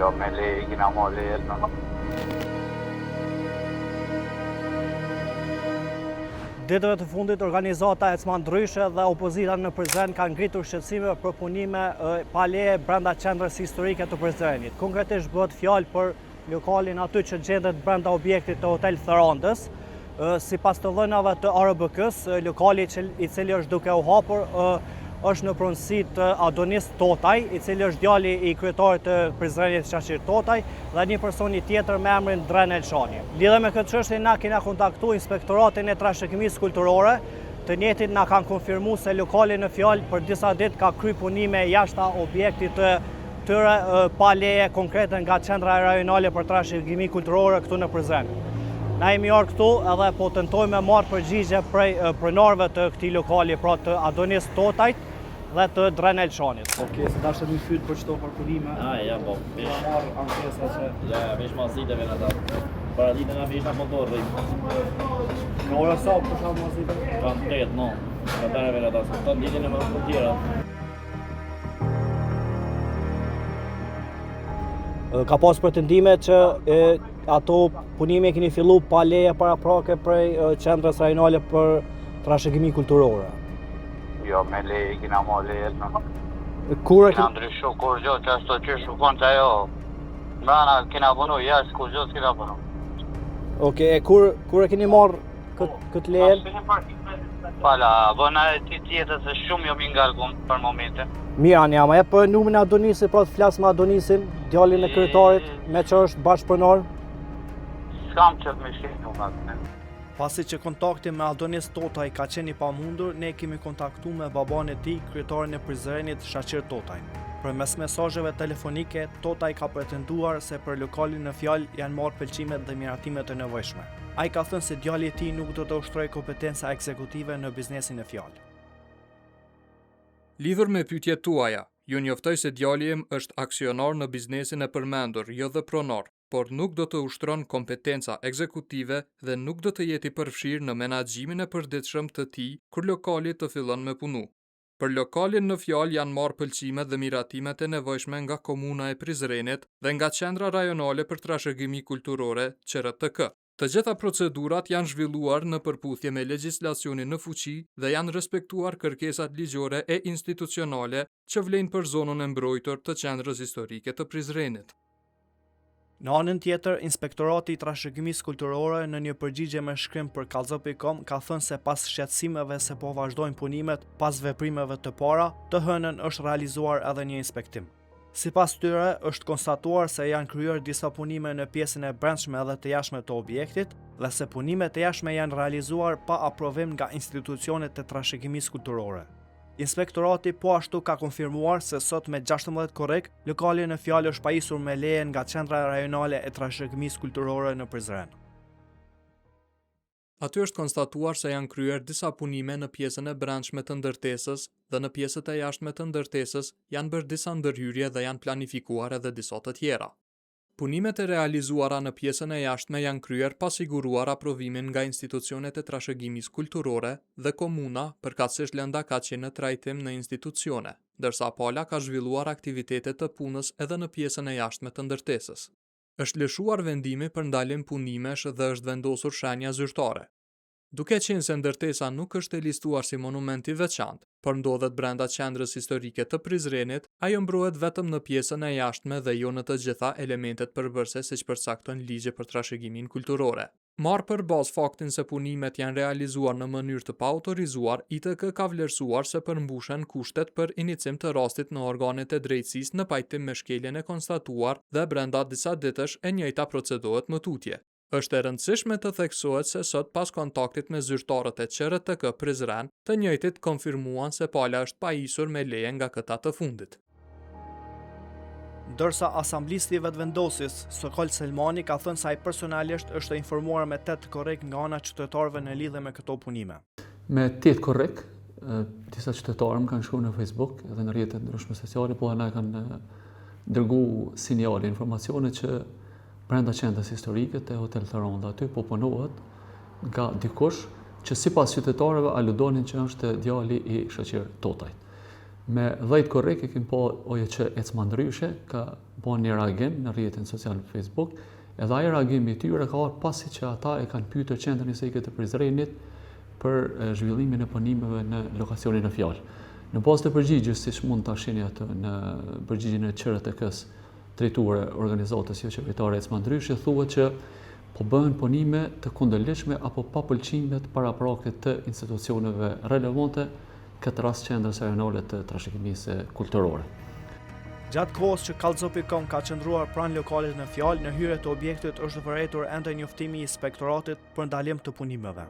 Jo, me leje, kina mo leje në. Ditëve të fundit, organizata ecma ndryshe dhe opozita në Prizren kanë ngritur shqetësime për punime pa leje brenda qendrës historike të Prizrenit. Konkretisht bëhet fjalë për lokalin aty që gjendet brenda objektit të Hotel Therandës. Sipas të dhënave të ARBK-s, lokali i cili është duke u hapur është në pronësi të Adonis Totaj, i cili është djali i kryetarit të Prizrenit Shaqir Totaj, dhe një personi tjetër me emrin Dren Elshani. Lidhe me këtë çështje, na kena kontaktuar Inspektoratin e Trashëgimisë Kulturore, të njëjtit na kanë konfirmuar se lokali në fjalë për disa ditë ka kryer punime jashtë objektit të tyre pa leje konkrete nga Qendra Rajonale për Trashëgimi Kulturore këtu në Prizren. Na jemi orë këtu edhe po tentojmë me marrë përgjigje prej pronarëve të këtij lokali, pra të Adonis Totajt dhe të Dren Elshanit. Okej, se dashë më fyt për çdo parkurime. Ja, po. Ja marr ankesa se Ja, veç maziteve në ata. Para ditën na veç na motor rrit. në ora sa për shkak të Kan 8, no. Katareve në ata. Të ditën e më të tjera. Ka pas pretendime që ato punime keni fillu pa leje paraprake prej Qendrës Rajonale për Trashëgimi Kulturore. Jo, me leje, kina mo leje në. Kina ndryshu, kur gjo që ashtu që shukon që ajo. Mrana kina punu, jashtë kur gjo s'kina punu. Okej, kur e keni marrë këtë leje? Pala, vëna e ti tjetës e shumë jo mi ngarkum për momente. Mira, një ama e për numrin e Adonisit, pra të flasë me Adonisin, djalin e kryetarit, me që është bashkëpronar? S'kam që të me shqipu nga. Pasi që kontakti me Adonis Totaj ka qenë i pamundur, ne kemi kontaktu me baban e tij, kryetarin e Prizrenit Shaqir Totaj. Përmes mesazheve telefonike, Totaj ka pretenduar se për lokalin në fjalë janë marrë pëlqimet dhe miratimet e nevojshme. Ai ka thënë se djali i tij nuk do të ushtrojë kompetenca ekzekutive në biznesin e fjalë. Lidhur me pyetjet tuaja, ju njoftoj se djali im është aksionar në biznesin e përmendur, jo dhe pronar, por nuk do të ushtron kompetenca ekzekutive dhe nuk do të jeti përfshirë në menaxhimin e përditshëm të tij kur lokali të fillon me punu. Për lokalin në fjalë janë marrë pëlqimet dhe miratimet e nevojshme nga komuna e Prizrenit dhe nga Qendra Rajonale për Trashëgimi Kulturore, QRTK. Të gjitha procedurat janë zhvilluar në përputhje me legjislacionin në fuqi dhe janë respektuar kërkesat ligjore e institucionale që vlen për zonën e mbrojtur të Qendrës Historike të Prizrenit. Në anën tjetër, Inspektorati i Trashëgimisë Kulturore në një përgjigje me shkrim për kallzo.com ka thënë se pas shqetësimeve se po vazhdojnë punimet pas veprimeve të para, të hënën është realizuar edhe një inspektim. Sipas tyre, është konstatuar se janë kryer disa punime në pjesën e brendshme dhe të jashtme të objektit dhe se punimet e jashtme janë realizuar pa aprovim nga institucionet e trashëgimisë kulturore. Inspektorati po ashtu ka konfirmuar se sot me 16 korrik, lokali në fjalë është pajisur me leje nga Qendra Rajonale e Trashëgimisë Kulturore në Prizren. Aty është konstatuar se janë kryer disa punime në pjesën e brendshme të ndërtesës dhe në pjesët e jashtme të ndërtesës janë bërë disa ndërhyrje dhe janë planifikuar edhe disa të tjera. Punimet e realizuara në pjesën e jashtme janë kryer pa siguruar aprovimin nga institucionet e trashëgimisë kulturore dhe komuna, përkatësisht lënda ka qenë në trajtim në institucione, ndërsa pala ka zhvilluar aktivitete të punës edhe në pjesën e jashtme të ndërtesës. Është lëshuar vendimi për ndalim punimesh dhe është vendosur shenja zyrtare. Duke qenë se ndërtesa nuk është e listuar si monument i veçantë, por ndodhet brenda Qendrës Historike të Prizrenit, ajo mbrohet vetëm në pjesën e jashtme dhe jo në të gjitha elementet përbërëse siç përcakton ligji për trashëgimin kulturore. Marrë për bazë faktin se punimet janë realizuar në mënyrë të paautorizuar, ITK ka vlerësuar se përmbushen kushtet për inicim të rastit në organet e drejtësisë në pajtim me shkeljen e konstatuar dhe brenda disa ditësh e njëjta procedohet më tutje. Është e rëndësishme të theksohet se sot pas kontaktit me zyrtarët e QRTK Prizren, të njëjtit konfirmuan se pala është pajisur me leje nga këta të fundit. Ndërsa asamblisti i vetvendosis, Sokol Selmani, ka thënë se ai personalisht është informuar me 8 korrik nga ana qytetarëve në lidhje me këto punime. Me 8 korrik, disa qytetarë më kanë shkruar në Facebook edhe në rrjetet ndryshme sociale, po na kanë dërguar sinjale, informacione që brenda qendrës historike të Hotel Theranda aty po punohet nga dikush që sipas qytetarëve aludonin që është djali i Shaqir Totajt. Me 10 korrek e kim po oje që ecma ndryshe, ka po një reagim në rrjetin social Facebook, edhe ai reagimi i tyre ka ardhur pasi që ata e kanë pyetur qendrën historike të Prizrenit për zhvillimin e punimeve në lokacionin e fjalë. Në bazë të përgjigjes, siç mund ta shihni atë në përgjigjen e QRTK-s drejtuare organizatës jo qeveritare ecma ndryshe, thuhet që po bëhen punime të kundërligjshme apo pa pëlqimet parapraktit të institucioneve relevante, këtë rast qendrës rajonale të trashëgimisë kulturore. Gjatë kohës që Kallëzo.com ka qëndruar pranë lokalit në fjalë, në hyrje të objektit është vërejtur ende njoftimi i inspektoratit për ndalim të punimeve.